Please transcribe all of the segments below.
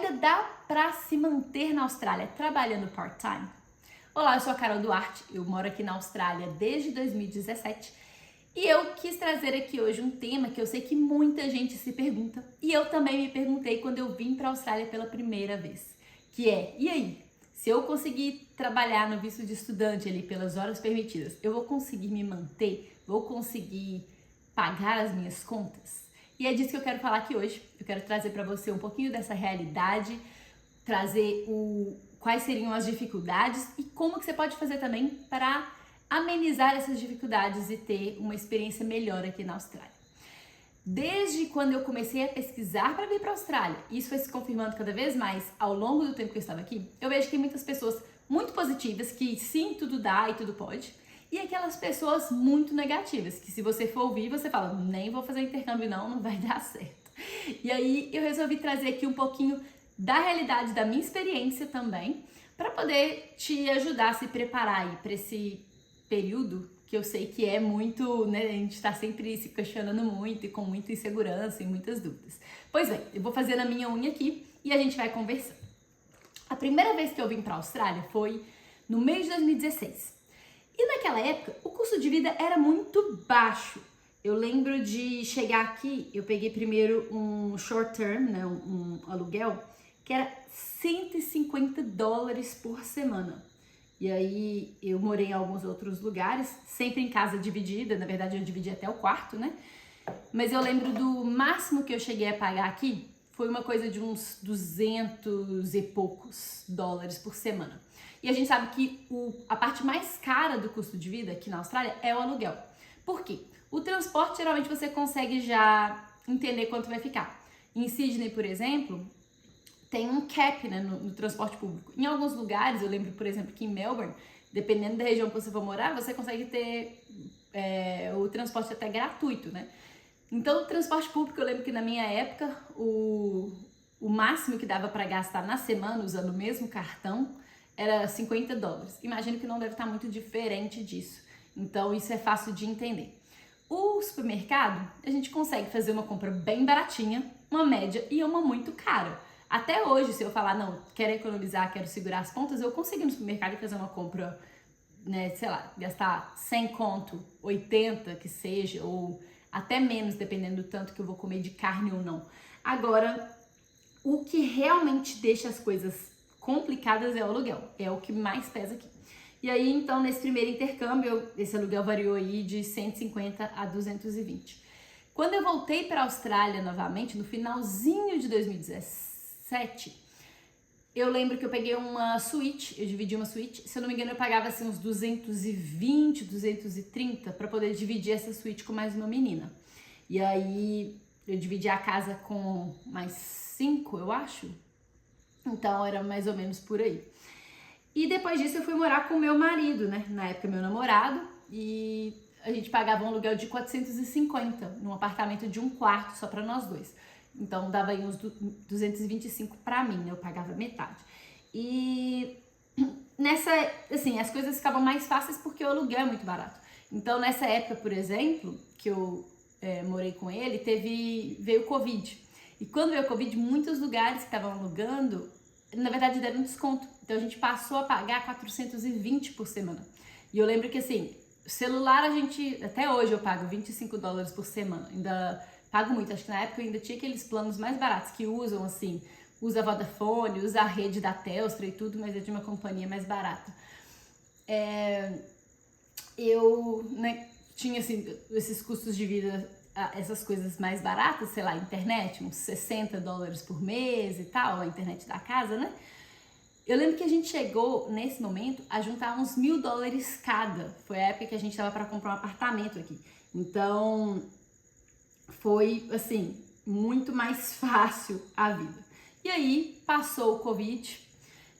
Olga, dá pra se manter na Austrália trabalhando part-time? Olá, eu sou a Carol Duarte, eu moro aqui na Austrália desde 2017 e eu quis trazer aqui hoje um tema que eu sei que muita gente se pergunta e eu também me perguntei quando eu vim pra Austrália pela primeira vez, que é, e aí? Se eu conseguir trabalhar no visto de estudante ali pelas horas permitidas, eu vou conseguir me manter? Vou conseguir pagar as minhas contas? E é disso que eu quero falar aqui hoje. Eu quero trazer para você um pouquinho dessa realidade, trazer quais seriam as dificuldades e como que você pode fazer também para amenizar essas dificuldades e ter uma experiência melhor aqui na Austrália. Desde quando eu comecei a pesquisar para vir para a Austrália, isso foi se confirmando cada vez mais ao longo do tempo que eu estava aqui, eu vejo que tem muitas pessoas muito positivas, que sim, tudo dá e tudo pode, e aquelas pessoas muito negativas, que se você for ouvir, você fala, nem vou fazer intercâmbio não vai dar certo. E aí eu resolvi trazer aqui um pouquinho da realidade da minha experiência também, para poder te ajudar a se preparar aí para esse período que eu sei que é muito, né, a gente está sempre se questionando muito e com muita insegurança e muitas dúvidas. Pois bem, eu vou fazer na minha unha aqui e a gente vai conversando. A primeira vez que eu vim para a Austrália foi no mês de 2016. E naquela época, o custo de vida era muito baixo. Eu lembro de chegar aqui, eu peguei primeiro um short term, né, um aluguel, que era $150 por semana. E aí eu morei em alguns outros lugares, sempre em casa dividida, na verdade eu dividi até o quarto, né? Mas eu lembro do máximo que eu cheguei a pagar aqui, foi uma coisa de uns 200 e poucos dólares por semana. E a gente sabe que a parte mais cara do custo de vida aqui na Austrália é o aluguel. Por quê? O transporte, geralmente você consegue já entender quanto vai ficar. Em Sydney, por exemplo, tem um cap, né, no transporte público. Em alguns lugares, eu lembro, por exemplo, que em Melbourne, dependendo da região que você for morar, você consegue ter o transporte até gratuito, né? Então, o transporte público, eu lembro que na minha época, o máximo que dava para gastar na semana, usando o mesmo cartão, era $50. Imagino que não deve estar muito diferente disso. Então, isso é fácil de entender. O supermercado, a gente consegue fazer uma compra bem baratinha, uma média e uma muito cara. Até hoje, se eu falar, não, quero economizar, quero segurar as pontas, eu consigo ir no supermercado e fazer uma compra, né, sei lá, gastar 100 conto, 80 que seja, ou até menos, dependendo do tanto que eu vou comer de carne ou não. Agora, o que realmente deixa as coisas complicadas é o aluguel, é o que mais pesa aqui. E aí, então, nesse primeiro intercâmbio, esse aluguel variou aí de 150 a 220. Quando eu voltei para a Austrália novamente, no finalzinho de 2017, eu lembro que eu peguei uma suíte, eu dividi uma suíte, se eu não me engano eu pagava assim uns 220, 230 para poder dividir essa suíte com mais uma menina. E aí eu dividi a casa com mais 5, eu acho. Então era mais ou menos por aí. E depois disso eu fui morar com o meu marido, né? Na época meu namorado, e a gente pagava um aluguel de 450 num apartamento de um quarto só para nós dois. Então dava aí uns 225 para mim, né? Eu pagava metade. E nessa, assim, as coisas ficavam mais fáceis porque o aluguel é muito barato. Então nessa época, por exemplo, que eu morei com ele, veio o Covid. E quando veio o Covid, muitos lugares que estavam alugando, na verdade deram desconto. Então a gente passou a pagar 420 por semana. E eu lembro que assim, celular até hoje eu pago $25 por semana. Ainda pago muito, acho que na época eu ainda tinha aqueles planos mais baratos que usam assim, usa a Vodafone, usa a rede da Telstra e tudo, mas é de uma companhia mais barata. Eu, né, tinha assim, esses custos de vida, essas coisas mais baratas, sei lá, internet, uns $60 por mês e tal, a internet da casa, né? Eu lembro que a gente chegou, nesse momento, a juntar uns $1.000 cada. Foi a época que a gente tava para comprar um apartamento aqui. Então, foi, assim, muito mais fácil a vida. E aí, passou o Covid,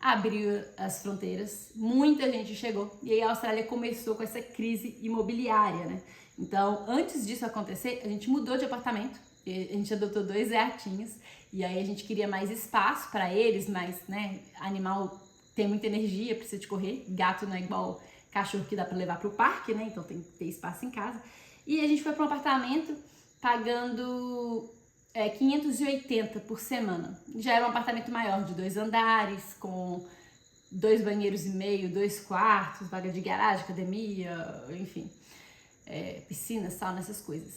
abriu as fronteiras, muita gente chegou. E aí a Austrália começou com essa crise imobiliária, né? Então, antes disso acontecer, a gente mudou de apartamento. A gente adotou 2 gatinhos e aí a gente queria mais espaço para eles, mas, né, animal tem muita energia, precisa de correr. Gato não é igual cachorro que dá para levar para o parque, né? Então tem que ter espaço em casa. E a gente foi para um apartamento pagando 580 por semana. Já era um apartamento maior, de 2 andares, com 2 banheiros e meio, 2 quartos, vaga de garagem, academia, enfim, piscina, sauna, essas coisas.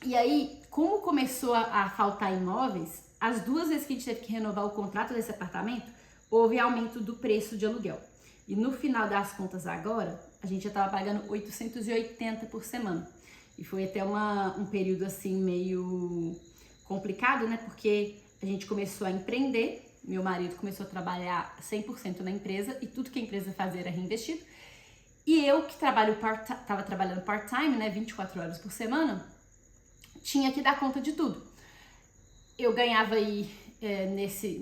E aí, como começou a faltar imóveis, as 2 vezes que a gente teve que renovar o contrato desse apartamento, houve aumento do preço de aluguel. E no final das contas agora, a gente já estava pagando 880 por semana. E foi até um período assim meio complicado, né? Porque a gente começou a empreender, meu marido começou a trabalhar 100% na empresa e tudo que a empresa fazia era reinvestido. E eu que estava trabalhando part-time, né? 24 horas por semana, tinha que dar conta de tudo. Eu ganhava aí,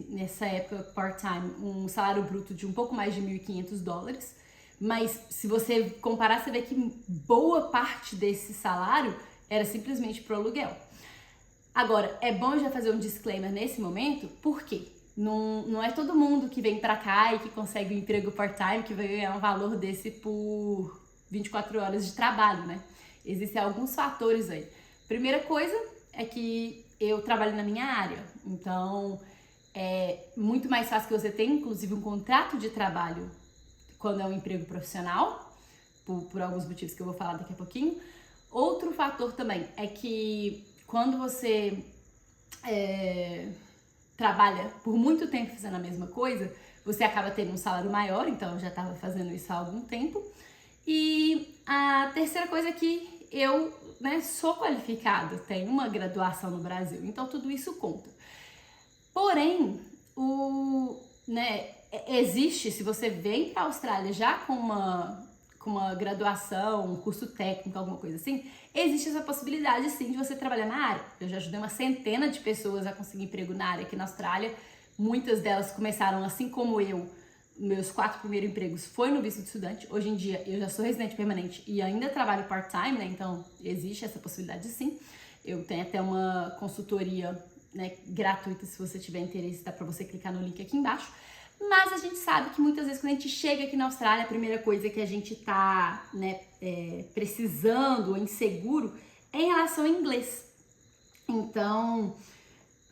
nessa época part-time, um salário bruto de um pouco mais de $1.500, mas se você comparar, você vê que boa parte desse salário era simplesmente pro aluguel. Agora, é bom já fazer um disclaimer nesse momento, porque não é todo mundo que vem pra cá e que consegue um emprego part-time que vai ganhar um valor desse por 24 horas de trabalho, né? Existem alguns fatores aí. Primeira coisa é que eu trabalho na minha área, então é muito mais fácil que você tenha, inclusive, um contrato de trabalho quando é um emprego profissional, por alguns motivos que eu vou falar daqui a pouquinho. Outro fator também é que quando você trabalha por muito tempo fazendo a mesma coisa, você acaba tendo um salário maior, então eu já estava fazendo isso há algum tempo. E a terceira coisa é que eu sou qualificada, tenho uma graduação no Brasil, então tudo isso conta. Porém, existe, se você vem para a Austrália já com uma graduação, um curso técnico, alguma coisa assim, existe essa possibilidade sim de você trabalhar na área. Eu já ajudei uma centena de pessoas a conseguir emprego na área aqui na Austrália, muitas delas começaram assim como eu. Meus 4 primeiros empregos foi no visto de estudante. Hoje em dia eu já sou residente permanente e ainda trabalho part-time, né? Então existe essa possibilidade sim. Eu tenho até uma consultoria, né, gratuita, se você tiver interesse, dá pra você clicar no link aqui embaixo. Mas a gente sabe que muitas vezes quando a gente chega aqui na Austrália, a primeira coisa que a gente tá, precisando ou inseguro é em relação ao inglês. Então,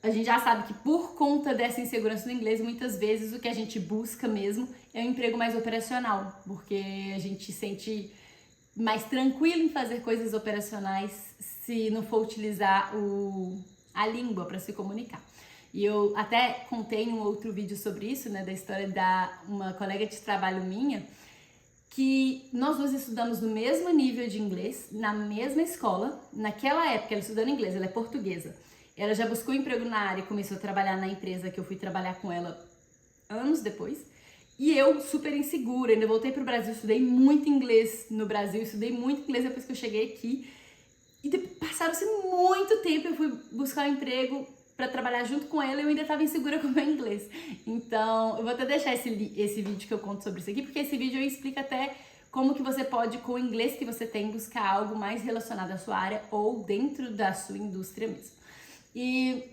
a gente já sabe que por conta dessa insegurança no inglês, muitas vezes o que a gente busca mesmo é um emprego mais operacional, porque a gente se sente mais tranquilo em fazer coisas operacionais se não for utilizar a língua para se comunicar. E eu até contei em um outro vídeo sobre isso, né, da história da uma colega de trabalho minha, que nós duas estudamos no mesmo nível de inglês, na mesma escola. Naquela época, ela estudando inglês, ela é portuguesa. Ela já buscou emprego na área e começou a trabalhar na empresa que eu fui trabalhar com ela anos depois. E eu, super insegura, ainda voltei pro Brasil, estudei muito inglês no Brasil, estudei muito inglês depois que eu cheguei aqui. E passaram-se muito tempo, eu fui buscar um emprego para trabalhar junto com ela e eu ainda estava insegura com o meu inglês. Então, eu vou até deixar esse vídeo que eu conto sobre isso aqui, porque esse vídeo explica até como que você pode, com o inglês que você tem, buscar algo mais relacionado à sua área ou dentro da sua indústria mesmo. E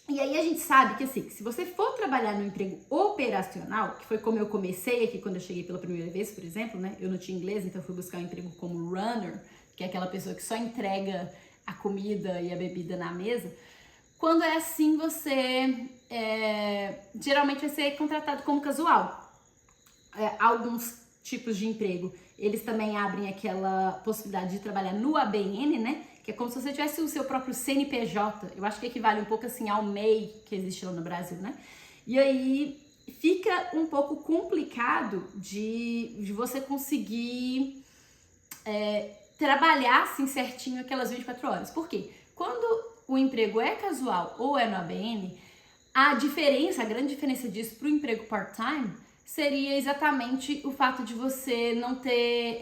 aí a gente sabe que assim, se você for trabalhar no emprego operacional, que foi como eu comecei aqui quando eu cheguei pela primeira vez, por exemplo, né? Eu não tinha inglês, então eu fui buscar um emprego como runner, que é aquela pessoa que só entrega a comida e a bebida na mesa. Quando é assim, você geralmente vai ser contratado como casual. Alguns tipos de emprego, eles também abrem aquela possibilidade de trabalhar no ABN, né? Que é como se você tivesse o seu próprio CNPJ. Eu acho que equivale um pouco assim ao MEI que existe lá no Brasil, né? E aí fica um pouco complicado de você conseguir trabalhar assim certinho aquelas 24 horas. Por quê? Quando o emprego é casual ou é no ABN, a grande diferença disso para o emprego part-time seria exatamente o fato de você não ter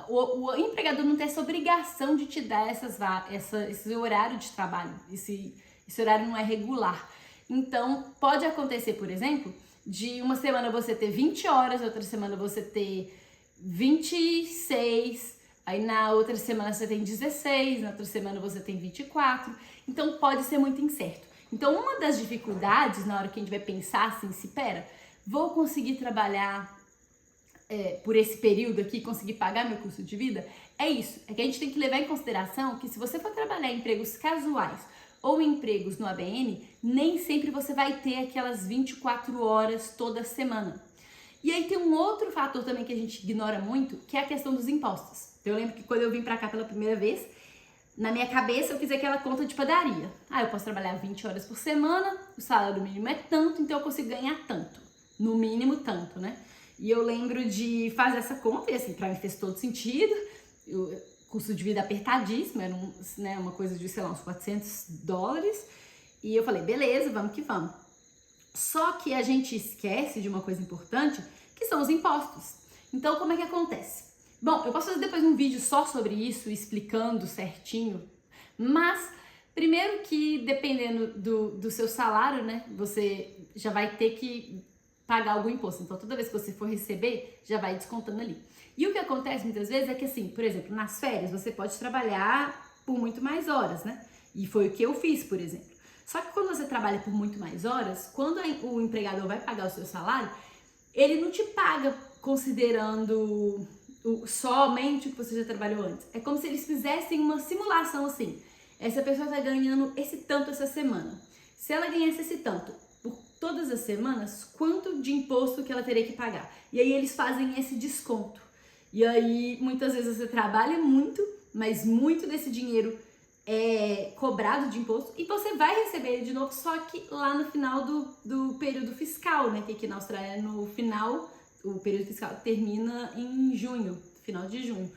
o empregador não ter essa obrigação de te dar esse horário de trabalho, esse horário não é regular. Então, pode acontecer, por exemplo, de uma semana você ter 20 horas, outra semana você ter 26, aí na outra semana você tem 16, na outra semana você tem 24, então pode ser muito incerto. Então, uma das dificuldades na hora que a gente vai pensar assim, vou conseguir trabalhar por esse período aqui, conseguir pagar meu custo de vida? É isso, é que a gente tem que levar em consideração que se você for trabalhar em empregos casuais ou empregos no ABN, nem sempre você vai ter aquelas 24 horas toda semana. E aí tem um outro fator também que a gente ignora muito, que é a questão dos impostos. Eu lembro que quando eu vim pra cá pela primeira vez, na minha cabeça eu fiz aquela conta de padaria. Eu posso trabalhar 20 horas por semana, o salário mínimo é tanto, então eu consigo ganhar tanto. No mínimo tanto, né? E eu lembro de fazer essa conta e assim, pra mim fez todo sentido. Custo de vida apertadíssimo, era uma coisa de, sei lá, uns $400. E eu falei, beleza, vamos que vamos. Só que a gente esquece de uma coisa importante, que são os impostos. Então, como é que acontece? Bom, eu posso fazer depois um vídeo só sobre isso, explicando certinho, mas primeiro que dependendo do seu salário, né, você já vai ter que pagar algum imposto. Então, toda vez que você for receber, já vai descontando ali. E o que acontece muitas vezes é que, assim, por exemplo, nas férias você pode trabalhar por muito mais horas, né? E foi o que eu fiz, por exemplo. Só que quando você trabalha por muito mais horas, quando o empregador vai pagar o seu salário, ele não te paga considerando somente o que você já trabalhou antes. É como se eles fizessem uma simulação assim. Essa pessoa está ganhando esse tanto essa semana. Se ela ganhasse esse tanto por todas as semanas, quanto de imposto que ela teria que pagar? E aí eles fazem esse desconto. E aí, muitas vezes você trabalha muito, mas muito desse dinheiro é cobrado de imposto e você vai receber ele de novo, só que lá no final do período fiscal, né? Que aqui na Austrália, no final, o período fiscal termina em junho, final de junho.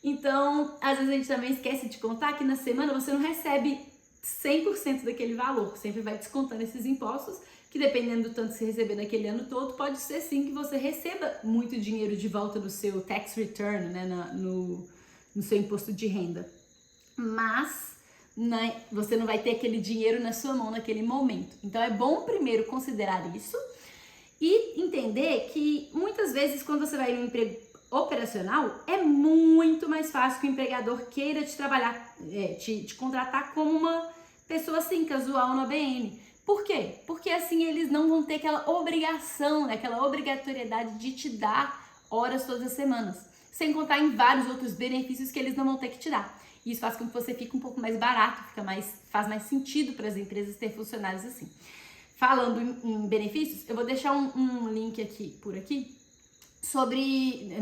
Então, às vezes a gente também esquece de contar que na semana você não recebe 100% daquele valor, sempre vai descontando esses impostos, que dependendo do tanto que você receber naquele ano todo, pode ser sim que você receba muito dinheiro de volta no seu tax return, né, no seu imposto de renda. Mas você não vai ter aquele dinheiro na sua mão naquele momento. Então é bom primeiro considerar isso e entender que muitas vezes quando você vai em um emprego operacional, é muito mais fácil que o empregador queira te contratar como uma pessoa assim, casual no ABN. Por quê? Porque assim eles não vão ter aquela obrigação, né? Aquela obrigatoriedade de te dar horas todas as semanas. Sem contar em vários outros benefícios que eles não vão ter que te dar. Isso faz com que você fique um pouco mais barato, faz mais sentido para as empresas ter funcionários assim. Falando em benefícios, eu vou deixar um link por aqui,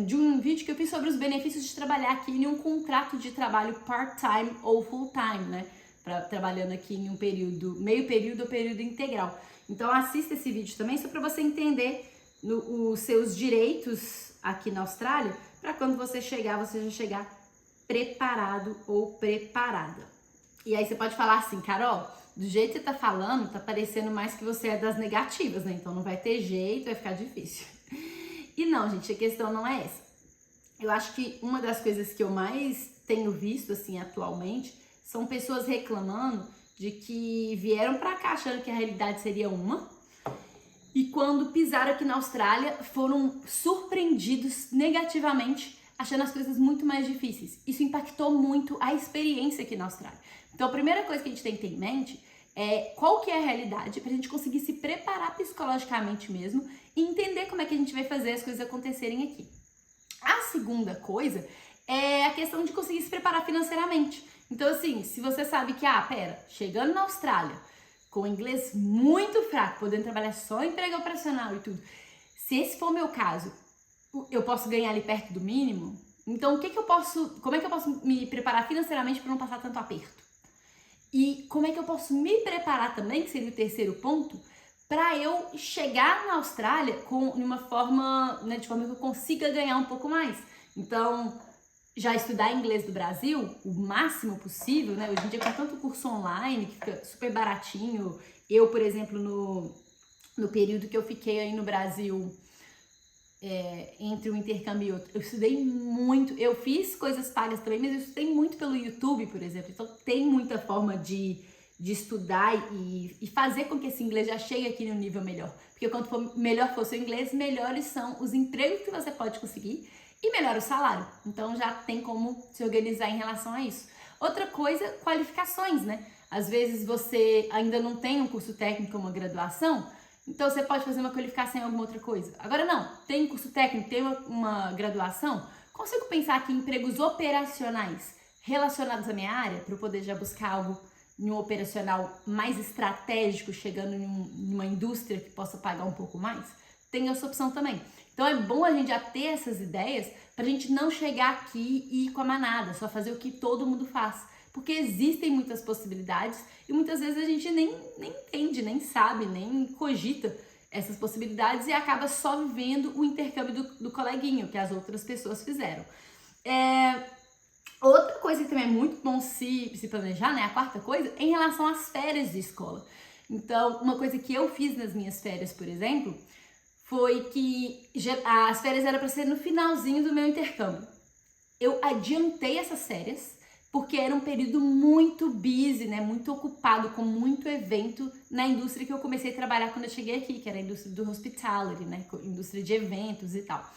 de um vídeo que eu fiz sobre os benefícios de trabalhar aqui em um contrato de trabalho part-time ou full-time, né? Trabalhando aqui em um período, meio período ou período integral. Então assista esse vídeo também, só para você entender os seus direitos aqui na Austrália, para quando você já chegar preparado ou preparada. E aí você pode falar assim, Carol, do jeito que você tá falando, tá parecendo mais que você é das negativas, né? Então não vai ter jeito, vai ficar difícil. E não, gente, a questão não é essa. Eu acho que uma das coisas que eu mais tenho visto, assim, atualmente, são pessoas reclamando de que vieram pra cá achando que a realidade seria uma, e quando pisaram aqui na Austrália, foram surpreendidos negativamente, achando as coisas muito mais difíceis. Isso impactou muito a experiência aqui na Austrália. Então, a primeira coisa que a gente tem que ter em mente é qual que é a realidade, pra gente conseguir se preparar psicologicamente mesmo e entender como é que a gente vai fazer as coisas acontecerem aqui. A segunda coisa é a questão de conseguir se preparar financeiramente. Então, assim, se você sabe que, chegando na Austrália, com inglês muito fraco, podendo trabalhar só em emprego operacional e tudo, se esse for o meu caso, eu posso ganhar ali perto do mínimo, então como é que eu posso me preparar financeiramente para não passar tanto aperto? E como é que eu posso me preparar também, que seria o terceiro ponto, para eu chegar na Austrália de uma forma, né, de forma que eu consiga ganhar um pouco mais. Então, já estudar inglês do Brasil, o máximo possível, né? Hoje em dia com tanto curso online, que fica super baratinho. Eu, por exemplo, no período que eu fiquei aí no Brasil, entre um intercâmbio e outro, eu estudei muito. Eu fiz coisas pagas também, mas eu estudei muito pelo YouTube, por exemplo. Então, tem muita forma de estudar e fazer com que esse inglês já chegue aqui no nível melhor. Porque quanto melhor for o seu inglês, melhores são os empregos que você pode conseguir e melhora o salário. Então já tem como se organizar em relação a isso. Outra coisa, qualificações, né? Às vezes você ainda não tem um curso técnico ou uma graduação, então você pode fazer uma qualificação em alguma outra coisa. Agora não, tem curso técnico, tem uma graduação, consigo pensar aqui em empregos operacionais relacionados à minha área, para eu poder já buscar algo em um operacional mais estratégico, chegando em uma indústria que possa pagar um pouco mais, tem essa opção também. Então é bom a gente já ter essas ideias para a gente não chegar aqui e ir com a manada, só fazer o que todo mundo faz. Porque existem muitas possibilidades e muitas vezes a gente nem entende, nem sabe, nem cogita essas possibilidades e acaba só vivendo o intercâmbio do coleguinho que as outras pessoas fizeram. Outra coisa que também é muito bom se planejar, né? A quarta coisa, em relação às férias de escola. Então, uma coisa que eu fiz nas minhas férias, por exemplo, foi que as férias eram para ser no finalzinho do meu intercâmbio. Eu adiantei essas férias porque era um período muito busy, né? Muito ocupado, com muito evento na indústria que eu comecei a trabalhar quando eu cheguei aqui, que era a indústria do hospitality, né? Indústria de eventos e tal.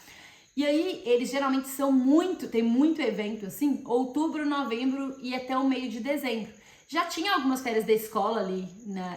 E aí, eles geralmente tem muito evento assim, outubro, novembro e até o meio de dezembro. Já tinha algumas férias da escola ali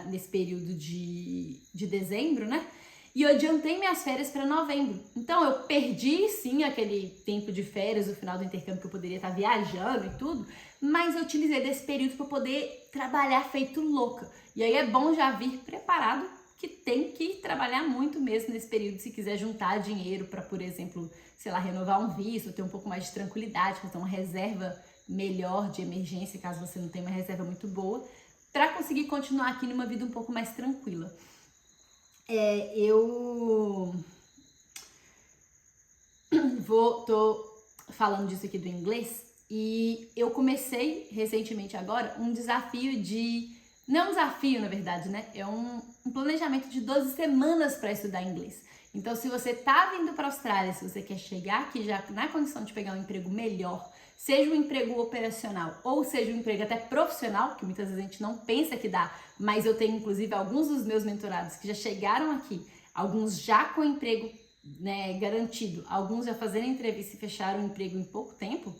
nesse período de dezembro, né? E eu adiantei minhas férias para novembro. Então, eu perdi, sim, aquele tempo de férias, o final do intercâmbio que eu poderia estar viajando e tudo, mas eu utilizei desse período para poder trabalhar feito louca. E aí é bom já vir preparado, que tem que trabalhar muito mesmo nesse período, se quiser juntar dinheiro para, por exemplo, sei lá, renovar um visto, ter um pouco mais de tranquilidade, fazer uma reserva melhor de emergência, caso você não tenha uma reserva muito boa, para conseguir continuar aqui numa vida um pouco mais tranquila. Eu tô falando disso aqui do inglês e eu comecei recentemente agora um desafio não um desafio, na verdade, né? É um planejamento de 12 semanas para estudar inglês. Então, se você tá vindo para a Austrália, se você quer chegar aqui já na condição de pegar um emprego melhor, seja um emprego operacional ou seja um emprego até profissional, que muitas vezes a gente não pensa que dá, mas eu tenho inclusive alguns dos meus mentorados que já chegaram aqui, alguns já com emprego, né, garantido, alguns já fazendo entrevista e fecharam o emprego em pouco tempo,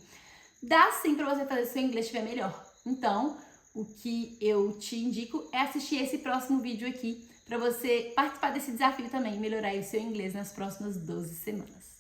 dá sim para você fazer se seu inglês estiver melhor. Então, o que eu te indico é assistir esse próximo vídeo aqui para você participar desse desafio também e melhorar o seu inglês nas próximas 12 semanas.